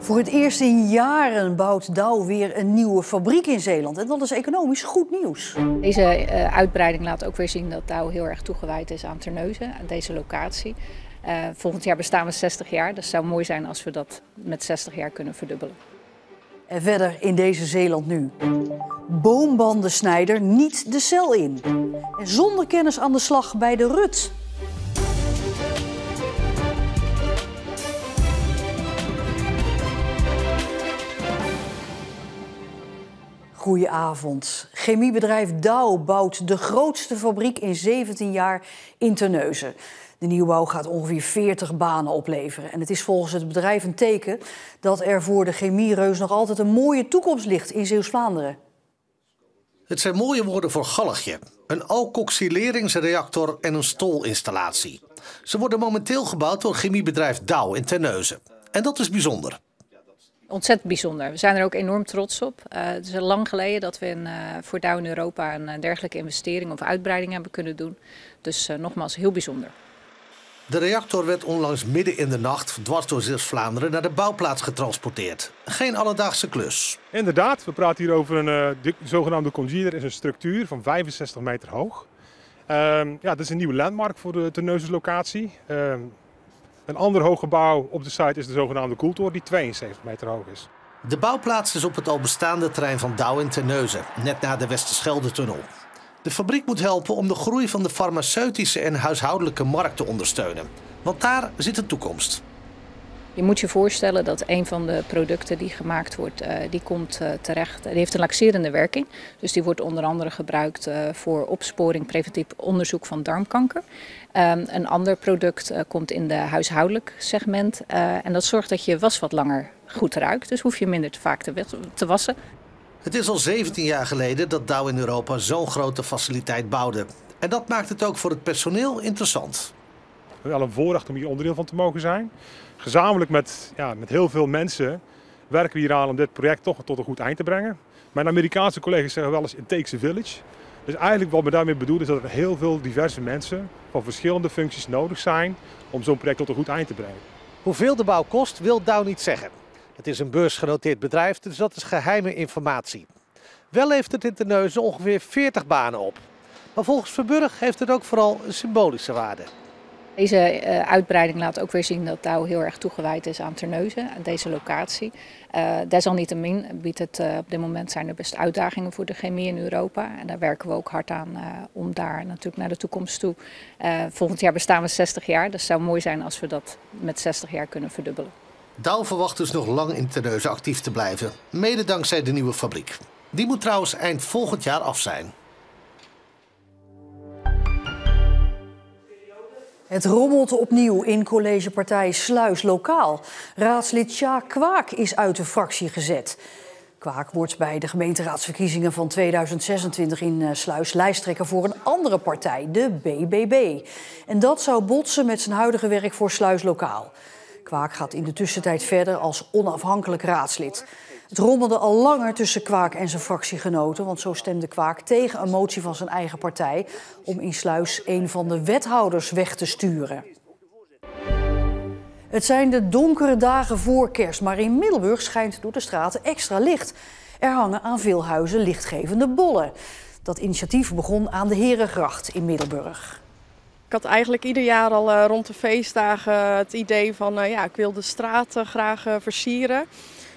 Voor het eerst in jaren bouwt Dow weer een nieuwe fabriek in Zeeland. En dat is economisch goed nieuws. Deze uitbreiding laat ook weer zien dat Dow heel erg toegewijd is aan Terneuzen, aan deze locatie. Volgend jaar bestaan we 60 jaar, dus het zou mooi zijn als we dat met 60 jaar kunnen verdubbelen. En verder in deze Zeeland nu. Boombandensnijder niet de cel in. En zonder kennis aan de slag bij de RUT. Goedenavond. Chemiebedrijf Dow bouwt de grootste fabriek in 17 jaar in Terneuzen. De nieuwbouw gaat ongeveer 40 banen opleveren. En het is volgens het bedrijf een teken dat er voor de chemiereus nog altijd een mooie toekomst ligt in Zeeuws-Vlaanderen. Het zijn mooie woorden voor Galligje. Een alkoxyleringsreactor en een stolinstallatie. Ze worden momenteel gebouwd door chemiebedrijf Dow in Terneuzen. En dat is bijzonder. Ontzettend bijzonder. We zijn er ook enorm trots op. Het is al lang geleden dat we voor Dow in Europa een dergelijke investering of uitbreiding hebben kunnen doen. Dus nogmaals, heel bijzonder. De reactor werd onlangs midden in de nacht dwars door Zeeuws-Vlaanderen naar de bouwplaats getransporteerd. Geen alledaagse klus. Inderdaad, we praten hier over een zogenaamde congealer. Dat is een structuur van 65 meter hoog. Dat is een nieuwe landmark voor de Terneuzen-locatie. Een ander hoog gebouw op de site is de zogenaamde koeltoren die 72 meter hoog is. De bouwplaats is op het al bestaande terrein van Dow in Terneuzen, net na de Westerschelde-tunnel. De fabriek moet helpen om de groei van de farmaceutische en huishoudelijke markt te ondersteunen. Want daar zit de toekomst. Je moet je voorstellen dat een van de producten die gemaakt wordt, die komt terecht. Die heeft een laxerende werking. Dus die wordt onder andere gebruikt voor opsporing, preventief onderzoek van darmkanker. Een ander product komt in de huishoudelijk segment. En dat zorgt dat je was wat langer goed ruikt. Dus hoef je minder te vaak te wassen. Het is al 17 jaar geleden dat Dow in Europa zo'n grote faciliteit bouwde. En dat maakt het ook voor het personeel interessant. Wel een voorrecht om hier onderdeel van te mogen zijn. Gezamenlijk met heel veel mensen werken we hier aan om dit project toch tot een goed eind te brengen. Mijn Amerikaanse collega's zeggen wel eens it takes a village. Dus eigenlijk wat we daarmee bedoelen is dat er heel veel diverse mensen van verschillende functies nodig zijn om zo'n project tot een goed eind te brengen. Hoeveel de bouw kost wil Dow niet zeggen. Het is een beursgenoteerd bedrijf, dus dat is geheime informatie. Wel heeft het in Terneuzen ongeveer 40 banen op. Maar volgens Verburg heeft het ook vooral een symbolische waarde. Deze uitbreiding laat ook weer zien dat Dow heel erg toegewijd is aan Terneuzen, aan deze locatie. Desalniettemin biedt het op dit moment zijn er best uitdagingen voor de chemie in Europa. En daar werken we ook hard aan om daar natuurlijk naar de toekomst toe. Volgend jaar bestaan we 60 jaar, dus het zou mooi zijn als we dat met 60 jaar kunnen verdubbelen. Dow verwacht dus nog lang in Terneuzen actief te blijven, mede dankzij de nieuwe fabriek. Die moet trouwens eind volgend jaar af zijn. Het rommelt opnieuw in collegepartij Sluis Lokaal. Raadslid Sjaak Kwaak is uit de fractie gezet. Kwaak wordt bij de gemeenteraadsverkiezingen van 2026 in Sluis lijsttrekker voor een andere partij, de BBB. En dat zou botsen met zijn huidige werk voor Sluis Lokaal. Kwaak gaat in de tussentijd verder als onafhankelijk raadslid. Het rommelde al langer tussen Kwaak en zijn fractiegenoten, want zo stemde Kwaak tegen een motie van zijn eigen partij om in Sluis een van de wethouders weg te sturen. Het zijn de donkere dagen voor kerst, maar in Middelburg schijnt door de straten extra licht. Er hangen aan veel huizen lichtgevende bollen. Dat initiatief begon aan de Herengracht in Middelburg. Ik had eigenlijk ieder jaar al rond de feestdagen het idee van ik wil de straten graag versieren.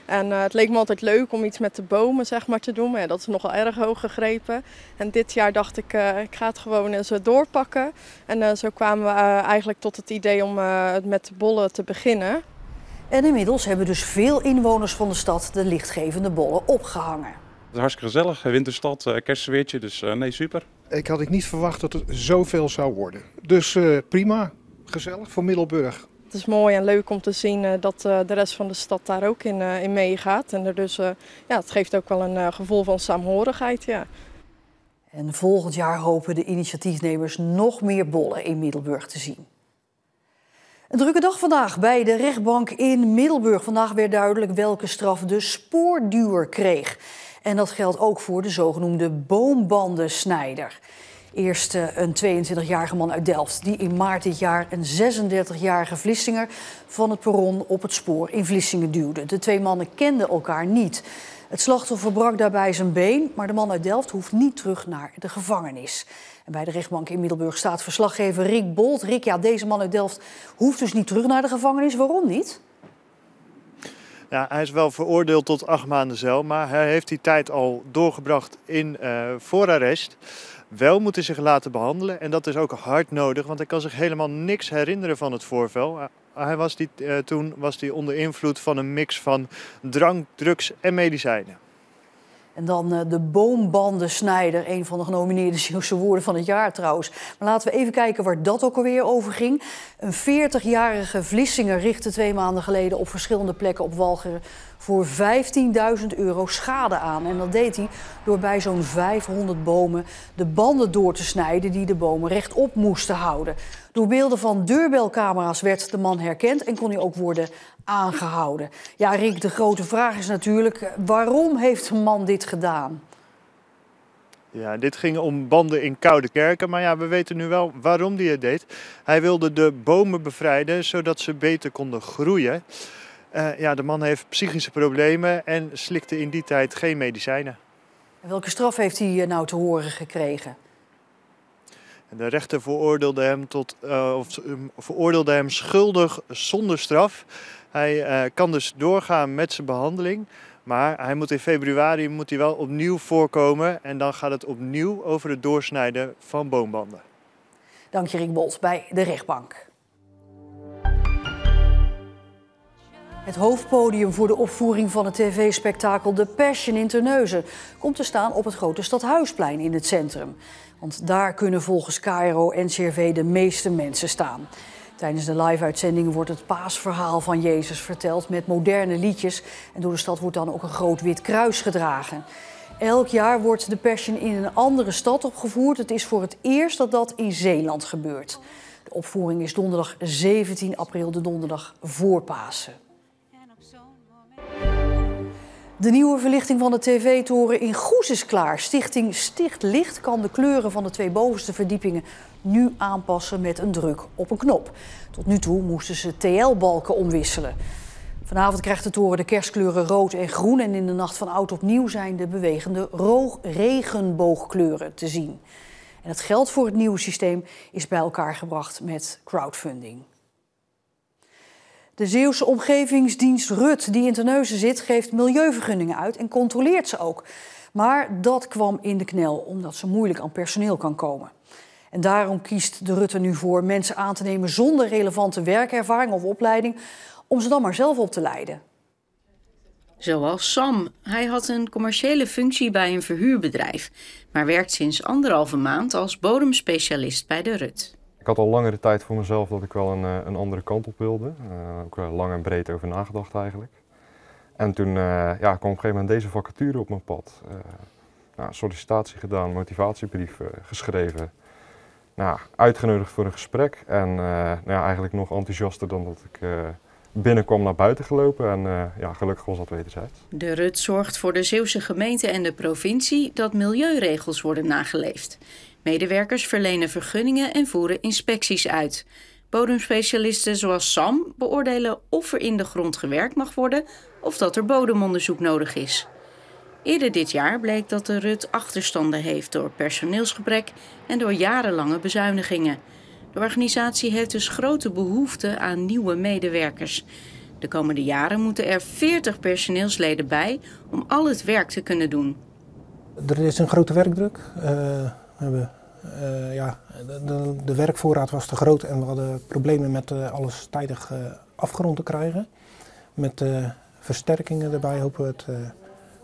En het leek me altijd leuk om iets met de bomen te doen, maar dat is nogal erg hoog gegrepen. En dit jaar dacht ik ga het gewoon eens doorpakken. En zo kwamen we eigenlijk tot het idee om met de bollen te beginnen. En inmiddels hebben dus veel inwoners van de stad de lichtgevende bollen opgehangen. Het is hartstikke gezellig, winterstad, kerstsfeertje, dus nee, super. Ik had niet verwacht dat het zoveel zou worden. Dus prima, gezellig voor Middelburg. Het is mooi en leuk om te zien dat de rest van de stad daar ook in meegaat. En er dus, het geeft ook wel een gevoel van saamhorigheid. Ja. En volgend jaar hopen de initiatiefnemers nog meer bollen in Middelburg te zien. Een drukke dag vandaag bij de rechtbank in Middelburg. Vandaag werd duidelijk welke straf de spoorduwer kreeg. En dat geldt ook voor de zogenoemde boombandensnijder. Eerst een 22-jarige man uit Delft die in maart dit jaar een 36-jarige Vlissinger van het perron op het spoor in Vlissingen duwde. De twee mannen kenden elkaar niet. Het slachtoffer brak daarbij zijn been, maar de man uit Delft hoeft niet terug naar de gevangenis. En bij de rechtbank in Middelburg staat verslaggever Rick Bolt. Rick, ja, deze man uit Delft hoeft dus niet terug naar de gevangenis. Waarom niet? Ja, hij is wel veroordeeld tot 8 maanden cel, maar hij heeft die tijd al doorgebracht in voorarrest. Wel moet hij zich laten behandelen en dat is ook hard nodig, want hij kan zich helemaal niks herinneren van het voorval. Toen was hij onder invloed van een mix van drank, drugs en medicijnen. En dan de boombandensnijder, een van de genomineerde Zeeuwse woorden van het jaar trouwens. Maar laten we even kijken waar dat ook alweer over ging. Een 40-jarige Vlissinger richtte 2 maanden geleden op verschillende plekken op Walcheren voor €15.000 schade aan. En dat deed hij door bij zo'n 500 bomen de banden door te snijden die de bomen rechtop moesten houden. Door beelden van deurbelcamera's werd de man herkend en kon hij ook worden aangehouden. Ja, Rick, de grote vraag is natuurlijk, waarom heeft een man dit gedaan? Ja, dit ging om banden in koude kerken, maar ja, we weten nu wel waarom hij het deed. Hij wilde de bomen bevrijden, zodat ze beter konden groeien. De man heeft psychische problemen en slikte in die tijd geen medicijnen. En welke straf heeft hij nou te horen gekregen? De rechter veroordeelde hem schuldig zonder straf. Hij kan dus doorgaan met zijn behandeling. Maar hij moet in februari wel opnieuw voorkomen. En dan gaat het opnieuw over het doorsnijden van boombanden. Dank je, Rick Bolt, bij de rechtbank. Het hoofdpodium voor de opvoering van het tv-spektakel The Passion in Terneuzen komt te staan op het grote Stadhuisplein in het centrum. Want daar kunnen volgens KRO-NCRV de meeste mensen staan. Tijdens de live-uitzendingen wordt het paasverhaal van Jezus verteld met moderne liedjes. En door de stad wordt dan ook een groot wit kruis gedragen. Elk jaar wordt The Passion in een andere stad opgevoerd. Het is voor het eerst dat dat in Zeeland gebeurt. De opvoering is donderdag 17 april, de donderdag voor Pasen. De nieuwe verlichting van de tv-toren in Goes is klaar. Stichting Stichtlicht kan de kleuren van de 2 bovenste verdiepingen nu aanpassen met een druk op een knop. Tot nu toe moesten ze TL-balken omwisselen. Vanavond krijgt de toren de kerstkleuren rood en groen. En in de nacht van oud op nieuw zijn de bewegende regenboogkleuren te zien. En het geld voor het nieuwe systeem is bij elkaar gebracht met crowdfunding. De Zeeuwse omgevingsdienst RUT, die in Terneuzen zit, geeft milieuvergunningen uit en controleert ze ook. Maar dat kwam in de knel, omdat ze moeilijk aan personeel kan komen. En daarom kiest de RUT er nu voor mensen aan te nemen zonder relevante werkervaring of opleiding, om ze dan maar zelf op te leiden. Zoals Sam. Hij had een commerciële functie bij een verhuurbedrijf, maar werkt sinds 1,5 maand als bodemspecialist bij de RUT. Ik had al langere tijd voor mezelf dat ik wel een andere kant op wilde. Ook lang en breed over nagedacht eigenlijk. En toen kwam op een gegeven moment deze vacature op mijn pad. Sollicitatie gedaan, motivatiebrief geschreven. Uitgenodigd voor een gesprek. En eigenlijk nog enthousiaster dan dat ik binnenkwam naar buiten gelopen. En gelukkig was dat wederzijds. De RUT zorgt voor de Zeeuwse gemeente en de provincie dat milieuregels worden nageleefd. Medewerkers verlenen vergunningen en voeren inspecties uit. Bodemspecialisten zoals Sam beoordelen of er in de grond gewerkt mag worden of dat er bodemonderzoek nodig is. Eerder dit jaar bleek dat de RUT achterstanden heeft door personeelsgebrek en door jarenlange bezuinigingen. De organisatie heeft dus grote behoefte aan nieuwe medewerkers. De komende jaren moeten er 40 personeelsleden bij om al het werk te kunnen doen. Er is een grote werkdruk. De werkvoorraad was te groot en we hadden problemen met alles tijdig afgerond te krijgen. Met versterkingen erbij hopen we het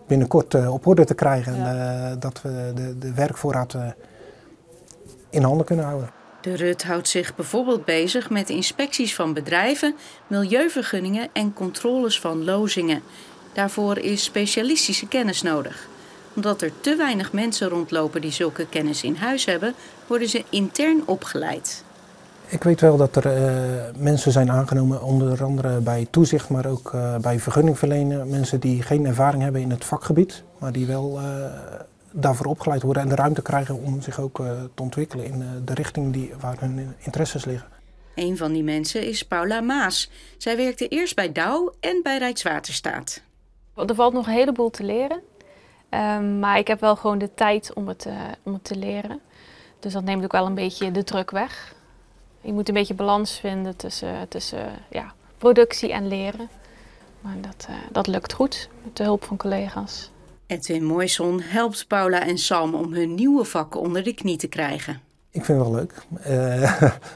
binnenkort op orde te krijgen. En dat we de werkvoorraad in handen kunnen houden. De RUT houdt zich bijvoorbeeld bezig met inspecties van bedrijven, milieuvergunningen en controles van lozingen. Daarvoor is specialistische kennis nodig. Omdat er te weinig mensen rondlopen die zulke kennis in huis hebben, worden ze intern opgeleid. Ik weet wel dat er mensen zijn aangenomen, onder andere bij toezicht, maar ook bij vergunningverlenen. Mensen die geen ervaring hebben in het vakgebied, maar die wel daarvoor opgeleid worden en de ruimte krijgen om zich ook te ontwikkelen in de richting waar hun interesses liggen. Een van die mensen is Paula Maas. Zij werkte eerst bij Douw en bij Rijkswaterstaat. Er valt nog een heleboel te leren, maar ik heb wel gewoon de tijd om het te leren. Dus dat neemt ook wel een beetje de druk weg. Je moet een beetje balans vinden tussen productie en leren. Maar dat lukt goed met de hulp van collega's. Edwin Moisson helpt Paula en Sam om hun nieuwe vakken onder de knie te krijgen. Ik vind het wel leuk.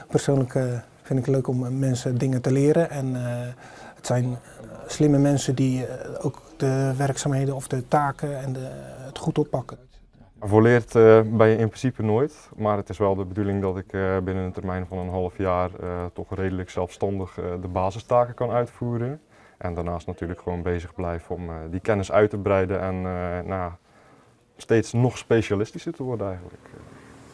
Persoonlijk vind ik het leuk om mensen dingen te leren. En het zijn slimme mensen die ook de werkzaamheden of de taken en het goed oppakken. Volleerd ben je in principe nooit, maar het is wel de bedoeling dat ik binnen een termijn van een half jaar toch redelijk zelfstandig de basistaken kan uitvoeren. En daarnaast natuurlijk gewoon bezig blijf om die kennis uit te breiden en steeds nog specialistischer te worden eigenlijk.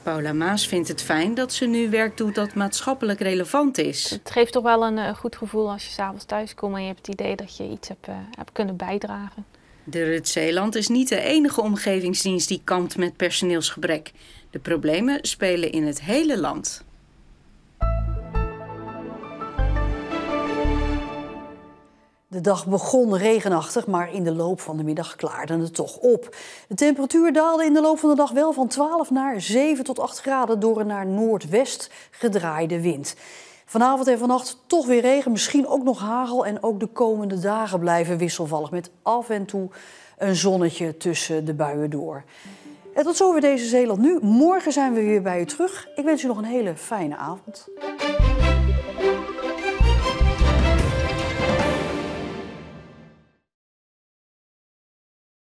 Paula Maas vindt het fijn dat ze nu werk doet dat maatschappelijk relevant is. Het geeft toch wel een goed gevoel als je 's avonds thuis komt en je hebt het idee dat je iets hebt kunnen bijdragen. De RUT Zeeland is niet de enige omgevingsdienst die kampt met personeelsgebrek. De problemen spelen in het hele land. De dag begon regenachtig, maar in de loop van de middag klaarde het toch op. De temperatuur daalde in de loop van de dag wel van 12 naar 7 tot 8 graden door een naar noordwest gedraaide wind. Vanavond en vannacht toch weer regen, misschien ook nog hagel. En ook de komende dagen blijven wisselvallig met af en toe een zonnetje tussen de buien door. En tot zover deze Zeeland Nu. Morgen zijn we weer bij u terug. Ik wens u nog een hele fijne avond.